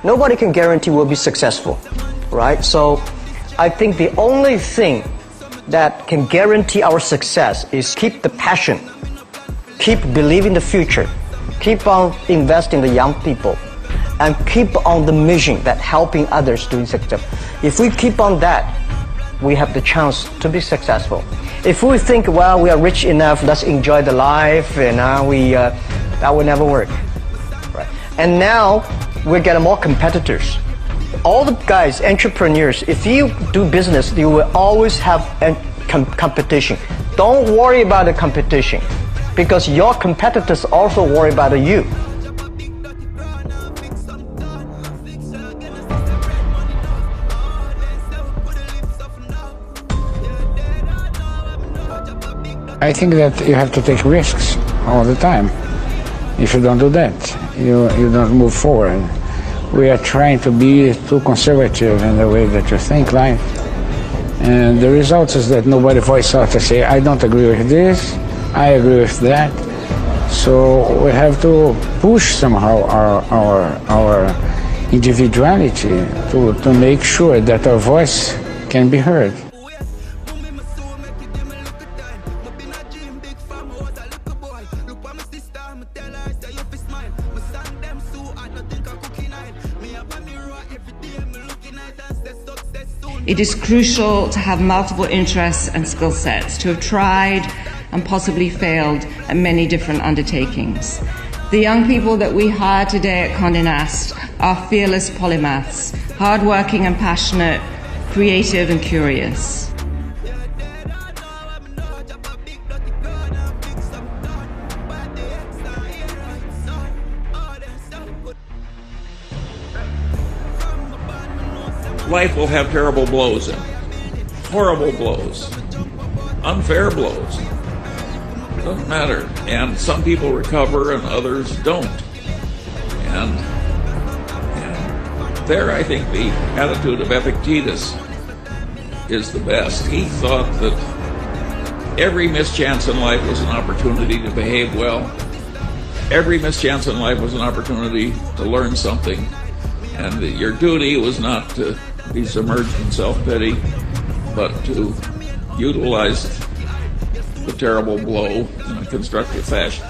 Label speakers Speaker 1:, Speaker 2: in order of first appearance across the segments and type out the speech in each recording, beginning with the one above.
Speaker 1: Nobody can guarantee we'll be successful, right? So I think the only thing that can guarantee our success is keep the passion, keep believing the future, keep on investing in the young people, and keep on the mission that helping others doing success. If we keep on that, we have the chance to be successful. If we think, well, we are rich enough, let's enjoy the life, and that will never work. Right? And now we're getting more competitors. All the guys, entrepreneurs, if you do business, you will always have a competition. Don't worry about the competition, because your competitors also worry about you.
Speaker 2: I think that you have to take risks all the time. If you don't do that, you don't move forward. We are trying to be too conservative in the way that you think life. And the result is that nobody voices out to say, I don't agree with this, I agree with that. So we have to push somehow our individuality to make sure that our voice can be heard.
Speaker 3: It is crucial to have multiple interests and skill sets, to have tried and possibly failed at many different undertakings. The young people that we hire today at Condé Nast are fearless polymaths, hardworking and passionate, creative and curious.
Speaker 4: Life will have terrible blows in it. Horrible blows. Unfair blows. It doesn't matter. And some people recover and others don't. And there I think the attitude of Epictetus is the best. He thought that every mischance in life was an opportunity to behave well. Every mischance in life was an opportunity to learn something. And your duty was not to be submerged in self-pity, but to utilize the terrible blow in a constructive fashion.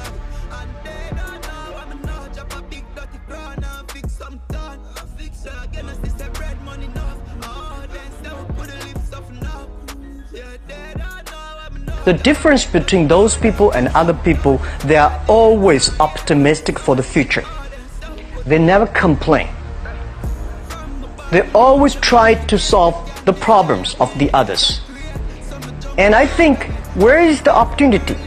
Speaker 1: The difference between those people and other people, they are always optimistic for the future. They never complain. They always try to solve the problems of the others. And I think, where is the opportunity?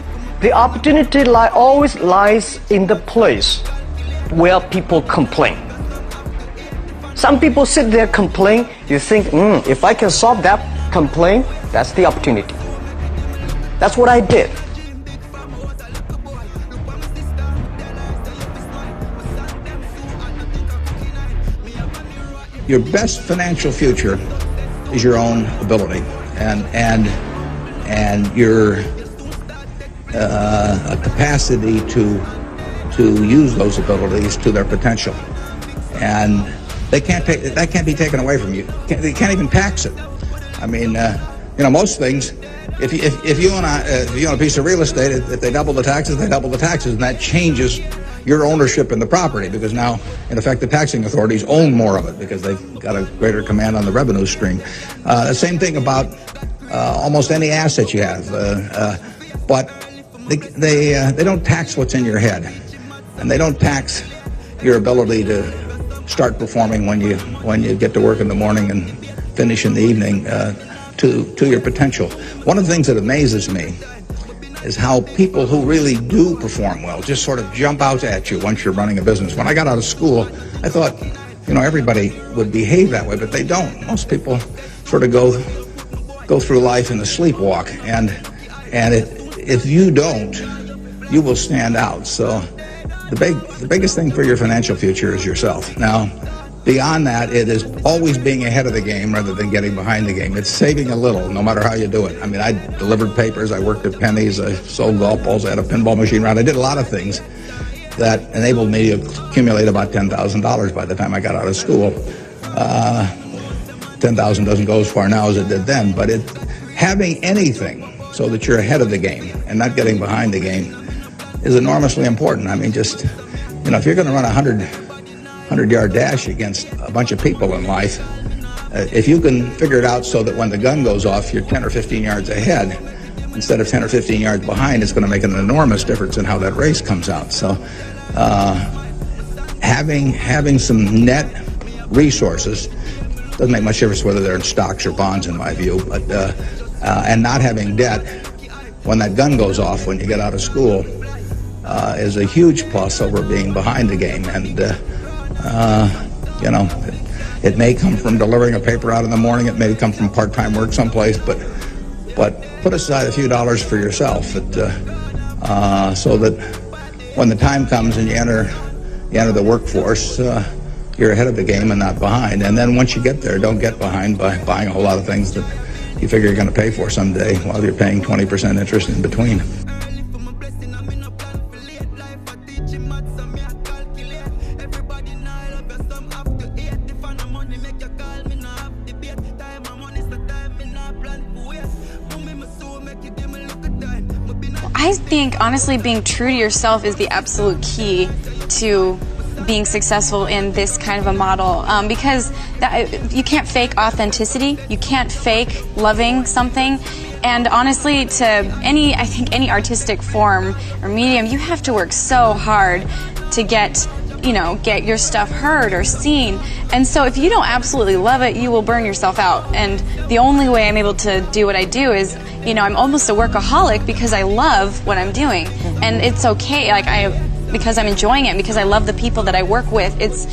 Speaker 1: The opportunity always lies in the place where people complain. Some people sit there complain, you think, if I can solve that complaint, that's the opportunity. That's what I did.
Speaker 5: Your best financial future is your own ability and your capacity to use those abilities to their potential. And that can't be taken away from you. They can't even tax it. I mean, most things, if you own a piece of real estate, if they double the taxes, they double the taxes, and that changes your ownership in the property, because now, in effect, the taxing authorities own more of it because they've got a greater command on the revenue stream. The same thing about almost any asset you have, but they don't tax what's in your head, and they don't tax your ability to start performing when you get to work in the morning and finish in the evening to your potential. One of the things that amazes me is how people who really do perform well just sort of jump out at you once you're running a business. When I got out of school, I thought, everybody would behave that way, but they don't. Most people sort of go through life in a sleepwalk, and if you don't, you will stand out. So the biggest thing for your financial future is yourself. Now, beyond that, it is always being ahead of the game rather than getting behind the game. It's saving a little, no matter how you do it. I mean, I delivered papers, I worked at Penny's, I sold golf balls, I had a pinball machine around, I did a lot of things. that enabled me to accumulate about $10,000 by the time I got out of school. 10,000 doesn't go as far now as it did then, but having anything so that you're ahead of the game and not getting behind the game is enormously important. I mean, just, you know, if you're going to run a 100-yard dash against a bunch of people in life, if you can figure it out so that when the gun goes off, you're 10 or 15 yards ahead instead of 10 or 15 yards behind, it's going to make an enormous difference in how that race comes out. So having some net resources doesn't make much difference whether they're in stocks or bonds, in my view, but and not having debt when that gun goes off when you get out of school is a huge plus over being behind the game. And you know, it may come from delivering a paper out in the morning, it may come from part-time work someplace, but put aside a few dollars for yourself so that when the time comes and you enter the workforce, you're ahead of the game and not behind. And then once you get there, don't get behind by buying a whole lot of things that you figure you're going to pay for someday while you're paying 20% interest in between.
Speaker 6: I think, honestly, being true to yourself is the absolute key to being successful in this kind of a model, because you can't fake authenticity, you can't fake loving something, and honestly, I think any artistic form or medium, you have to work so hard to get your stuff heard or seen. And so if you don't absolutely love it, you will burn yourself out. And the only way I'm able to do what I do is, I'm almost a workaholic because I love what I'm doing. And it's okay, because I'm enjoying it, because I love the people that I work with. It's,